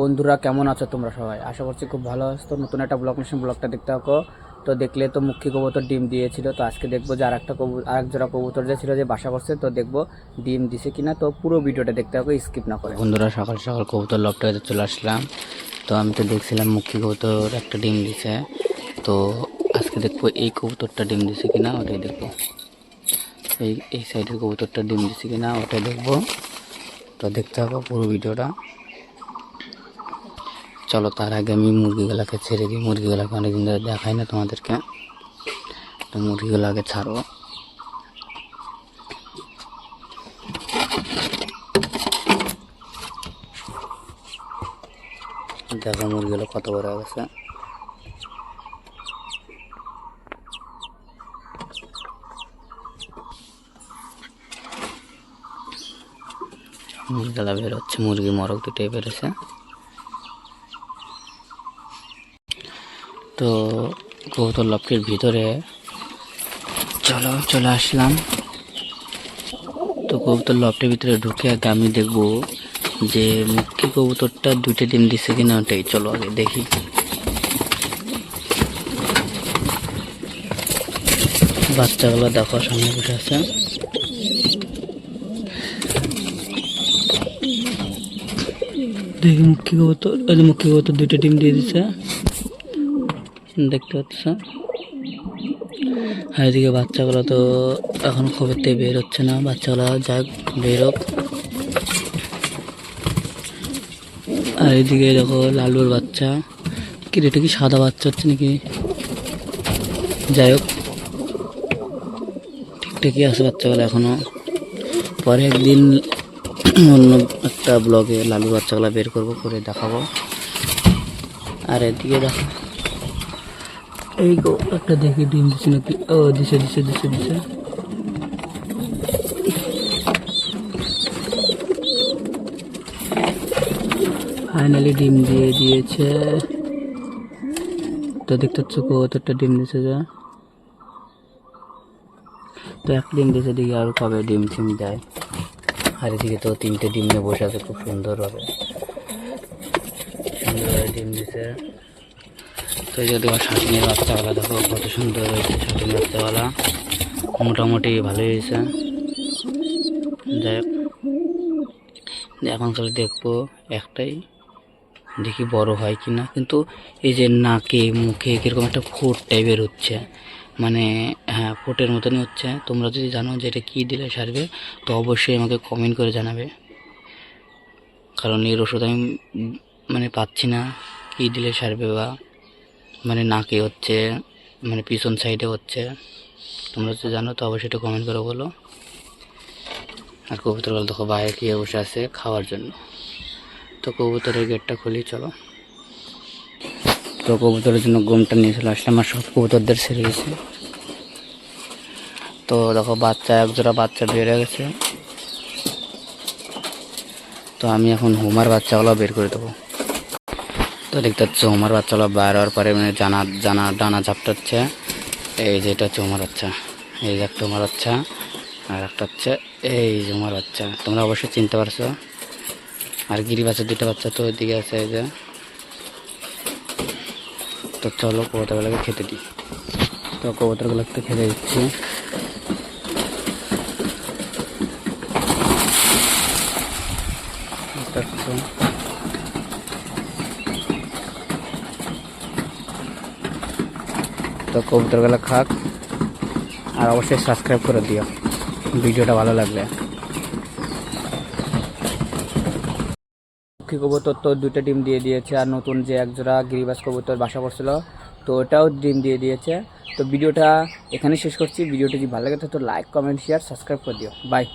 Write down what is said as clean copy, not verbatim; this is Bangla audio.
বন্ধুরা কেমন আছো তোমরা সবাই? আশা করছি খুব ভালো আছো। তো নতুন একটা ব্লগটা দেখতে থাকো। তো দেখলে তো মুখ্যি কবুতর ডিম দিয়েছিল, তো আজকে দেখবো যে আরেক জোড়া কবুতর যে ছিল যে বাসা করছে, তো দেখবো ডিম দিছে কিনা। তো পুরো ভিডিওটা দেখতে থাকো, স্কিপ না করে। বন্ধুরা সকাল সকাল কবুতর লফটে চলে আসলাম। তো আমি তো দেখছিলাম মুখ্যি কবুতর একটা ডিম দিছে, তো আজকে দেখবো এই কবুতরটা ডিম দিছে কিনা, ওটাই দেখবো। এই সাইডের কবুতরটা ডিম দিছে কিনা ওটাই দেখবো। তো দেখতে থাকো পুরো ভিডিওটা। চলো তার আগে আমি মুরগিগুলোকে ছেড়ে দিই। মুরগিগুলোকে অনেকদিন ধরে দেখাই না তোমাদেরকে, তো মুরগিগুলোকে ছাড়বো। দেখো মুরগিগুলো কত বড় হয়ে গেছে। মুরগিগুলো বের হচ্ছে, মুরগি মরক দুটোই বেরোছে। তো কবুতর লফটের ভিতরে চলে আসলাম। তো কবুতর লফটের ভিতরে ঢুকে আগে আমি দেখবো যে মুখ্যি কবুতরটা দুইটা ডিম দিছে কিনা, ওটাই চলো আগে দেখি। বাচ্চাগুলো দেখো সামনে বসে আছে। দেখি মুখ্যি কবুতর দুইটা ডিম দিয়ে দিছে, দেখতে পাচ্ছ। আর এদিকে বাচ্চাগুলো তো এখন খবর থেকে বের হচ্ছে না, বাচ্চাগুলো যাক বের হোক। আর এদিকে দেখো লালুর বাচ্চা, কি এটা কি সাদা বাচ্চা হচ্ছে নাকি, যাই হোক ঠিকঠাকই আছে বাচ্চাগুলো এখনো। পরে একদিন অন্য একটা ব্লগে লালুর বাচ্চাগুলো বের করবো, করে দেখাবো। আর এদিকে দেখো এই একটা দেখি ডিম দিচ্ছে নাকি, ও দিছে। ফাইনালি ডিম দিয়ে দিয়েছে। তো দেখতে পাচ্ছ কতটা ডিম দিছে যা। তো এক ডিম দিয়েছে, দেখি আরো কবে ডিম দেয়। আর এদিকে তো তিনটে ডিম নিয়ে বসে আছে খুব সুন্দরভাবে ডিম দিছে। তো এই যদি শাটিনের বাচ্চাওয়ালা দেখো কত সুন্দর হয়েছে, শাটিন বাচ্চাওয়ালা মোটামুটি ভালোই হয়েছে। যাই হোক এখন খালি দেখবো একটাই, দেখি বড় হয় কি না। কিন্তু এই যে নাকে মুখে কীরকম একটা ফোট টাইপের হচ্ছে, মানে হ্যাঁ ফোটের মতনই হচ্ছে। তোমরা যদি জানো যে এটা কী দিলে সারবে, তো অবশ্যই আমাকে কমেন্ট করে জানাবে, কারণ এর ওষুধ আমি মানে পাচ্ছি না কী দিলে সারবে। বা মানে নাকে হচ্ছে, মানে পিছন সাইডে হচ্ছে, তোমরা যদি জানো তো অবশ্যই এটা কমেন্ট করে বলো। আর কবুতরগুলো দেখো বাইরে গিয়ে বসে আছে খাওয়ার জন্য। তো কবুতরের গেটটা খুলি চলো। তো কবুতরের জন্য গমটা নিয়ে চলে আসলাম, আর সব কবুতরদের ছেড়ে গেছে। তো দেখো বাচ্চা একজোড়া বাচ্চা বের হয়ে গেছে। তো আমি এখন হুমার বাচ্চাগুলো বের করে দেবো। তো দেখতে পাচ্ছ হুমার বাচ্চাগুলো বাইর হওয়ার পরে মানে ডানা ঝাপটাচ্ছে। এই যে এটা হচ্ছে হুমার বাচ্চা, এই যে একটা হুমার বাচ্চা, আর একটা হচ্ছে এই যে হুমার বাচ্চা, তোমরা অবশ্যই চিনতে পারছো। আর গিরি বাচ্চা দুটো বাচ্চা তো ওইদিকে আছে, এই যে। তো চলো কবুতরগুলোকে খেতে দিই। তো কবুতরগুলোকে খেতে দিচ্ছি। তো কবুতরগুলো খাক, আর অবশ্যই সাবস্ক্রাইব করে দিও ভিডিওটা ভালো লাগলে। মুখ্যি কবুতর তো দুটো ডিম দিয়ে দিয়েছে, আর নতুন যে একজোড়া গিরিবাজ কবুতর বাসা করছিল, তো ওটাও ডিম দিয়ে দিয়েছে। তো ভিডিওটা এখানে শেষ করছি। ভিডিওটা যদি ভালো লাগে তো লাইক কমেন্ট শেয়ার সাবস্ক্রাইব করে দিও। বাই।